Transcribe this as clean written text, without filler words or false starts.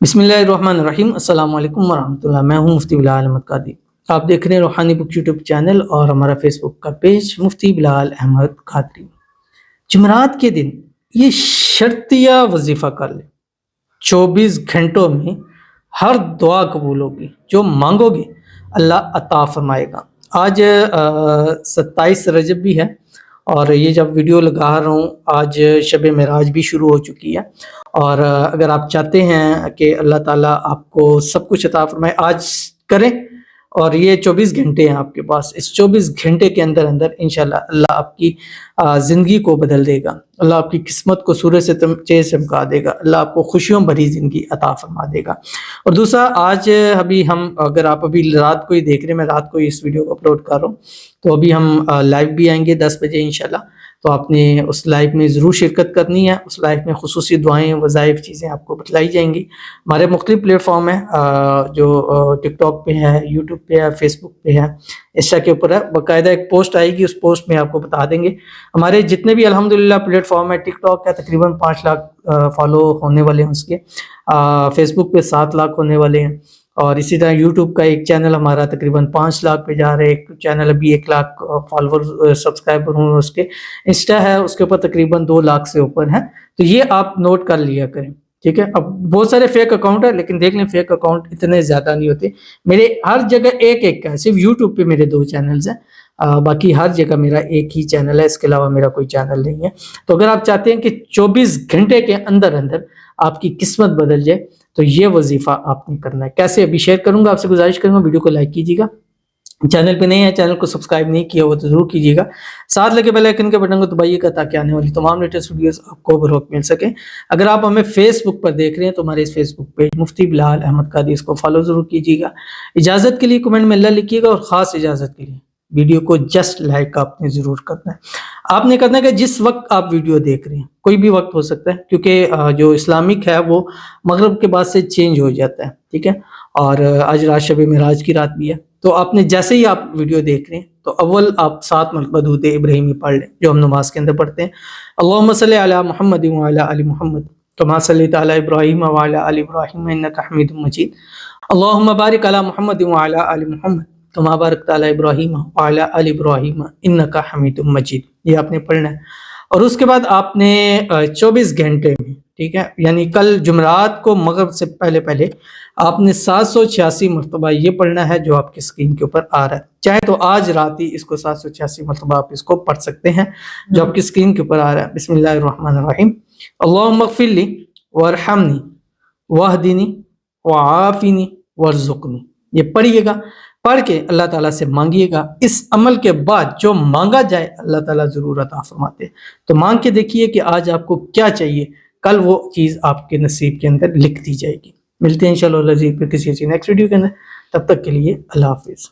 بسم اللہ الرحمن الرحیم۔ السلام علیکم ورحمۃ اللہ۔ میں ہوں مفتی بلال احمد قادری۔ آپ دیکھ رہے ہیں روحانی بک یوٹیوب چینل اور ہمارا فیس بک کا پیج مفتی بلال احمد قادری۔ جمعرات کے دن یہ شرطیہ وظیفہ کر لیں، 24 گھنٹوں میں ہر دعا قبول ہوگی، جو مانگو گے اللہ عطا فرمائے گا۔ آج 27 رجب بھی ہے اور یہ جب ویڈیو لگا رہا ہوں آج شب معراج بھی شروع ہو چکی ہے، اور اگر آپ چاہتے ہیں کہ اللہ تعالیٰ آپ کو سب کچھ عطا فرمائے آج کریں، اور یہ 24 گھنٹے ہیں آپ کے پاس، اس 24 گھنٹے کے اندر انشاءاللہ اللہ آپ کی زندگی کو بدل دے گا، اللہ آپ کی قسمت کو سورج سے چمکا دے گا، اللہ آپ کو خوشیوں بھری زندگی عطا فرما دے گا۔ اور دوسرا، آج اگر آپ ابھی رات کو ہی دیکھ رہے ہیں، میں رات کو ہی اس ویڈیو کو اپلوڈ کر رہا ہوں، تو ابھی ہم لائیو بھی آئیں گے 10 بجے انشاءاللہ، تو آپ نے اس لائیو میں ضرور شرکت کرنی ہے۔ اس لائیو میں خصوصی دعائیں، وظائف، چیزیں آپ کو بتلائی جائیں گی۔ ہمارے مختلف پلیٹ فارم ہیں، جو ٹک ٹاک پہ ہے، یوٹیوب پہ ہے، فیس بک پہ ہے، انسٹا کے اوپر ہے، باقاعدہ ایک پوسٹ آئے گی، اس پوسٹ میں آپ کو بتا دیں گے۔ ہمارے جتنے بھی الحمدللہ پلیٹ فارم ہے، ٹک ٹاک ہے تقریباً 5 لاکھ فالو ہونے والے ہیں اس کے، فیس بک پہ 7 لاکھ ہونے والے ہیں، اور اسی طرح یوٹیوب کا ایک چینل ہمارا تقریباً 5 لاکھ پہ جا رہے ہیں، ایک چینل ابھی 1 لاکھ فالوور سبسکرائبر ہوں اس کے، انسٹا ہے اس کے اوپر تقریباً 2 لاکھ سے اوپر ہے، تو یہ آپ نوٹ کر لیا کریں، ٹھیک ہے۔ اب بہت سارے فیک اکاؤنٹ ہیں، لیکن دیکھ لیں فیک اکاؤنٹ اتنے زیادہ نہیں ہوتے، میرے ہر جگہ ایک کا ہے، صرف یوٹیوب پہ میرے 2 چینلز ہیں، باقی ہر جگہ میرا ایک ہی چینل ہے، اس کے علاوہ میرا کوئی چینل نہیں ہے۔ تو اگر آپ چاہتے ہیں کہ 24 گھنٹے کے اندر آپ کی قسمت بدل جائے، تو یہ وظیفہ آپ نے کرنا ہے۔ کیسے ابھی شیئر کروں گا، آپ سے گزارش کروں گا ویڈیو کو لائک کیجیے گا، چینل پہ نہیں ہے چینل کو سبسکرائب نہیں کیا ہوا تو ضرور کیجیے گا، ساتھ لگے بیل آئیکن کے بٹن کو دبائیے گا تاکہ آنے والی تمام لیٹسٹ ویڈیوز آپ کو بروقت مل سکے۔ اگر آپ ہمیں فیس بک پر دیکھ رہے ہیں تو ہمارے اس فیس بک پیج مفتی بلال احمد قادری، اس کو فالو ضرور کیجیے گا۔ اجازت کے لیے کمنٹ میں اللہ لکھیے گا، اور خاص اجازت کے لیے ویڈیو کو جسٹ لائک آپ نے ضرور کرنا ہے۔ آپ نے کرنا ہے کہ جس وقت آپ ویڈیو دیکھ رہے ہیں، کوئی بھی وقت ہو سکتا ہے، کیونکہ جو اسلامک ہے وہ مغرب کے بعد سے چینج ہو جاتا ہے، ٹھیک ہے، اور آج رات شب معراج کی رات بھی ہے، تو آپ نے جیسے ہی آپ ویڈیو دیکھ رہے ہیں تو اول آپ 7 مرتبہ درود ابراہیمی پڑھ لیں، جو ہم نماز کے اندر پڑھتے ہیں۔ اللہم صلی علی محمد وعلی آل محمد کما صلیت علی ابراہیم وعلی آل ابراہیم انک حمید مجید، اللہم بارک علی محمد وعلی آل محمد کما بارکت علی ابراہیم وعلی آل ابراہیم انک حمید مجید، یہ آپ نے پڑھنا ہے۔ اور اس کے بعد آپ نے 24 گھنٹے میں، ٹھیک ہے، یعنی کل جمعرات کو مغرب سے پہلے آپ نے 786 مرتبہ یہ پڑھنا ہے جو آپ کی اسکرین کے اوپر آ رہا ہے، چاہے تو آج رات ہی اس کو 786 مرتبہ آپ اس کو پڑھ سکتے ہیں جو آپ کی اسکرین کے اوپر آ رہا ہے۔ بسم اللہ الرحمن الرحیم، اللہم اغفر لی وارحمنی واہدنی وعافنی وارزقنی، یہ پڑھیے گا، پڑھ کے اللہ تعالیٰ سے مانگیے گا۔ اس عمل کے بعد جو مانگا جائے اللہ تعالیٰ ضرور عطا فرماتے ہیں، تو مانگ کے دیکھیے کہ آج آپ کو کیا چاہیے، کل وہ چیز آپ کے نصیب کے اندر لکھ دی جائے گی۔ ملتے ہیں انشاءاللہ پھر کسی نیکسٹ ویڈیو کے اندر، تب تک کے لیے اللہ حافظ۔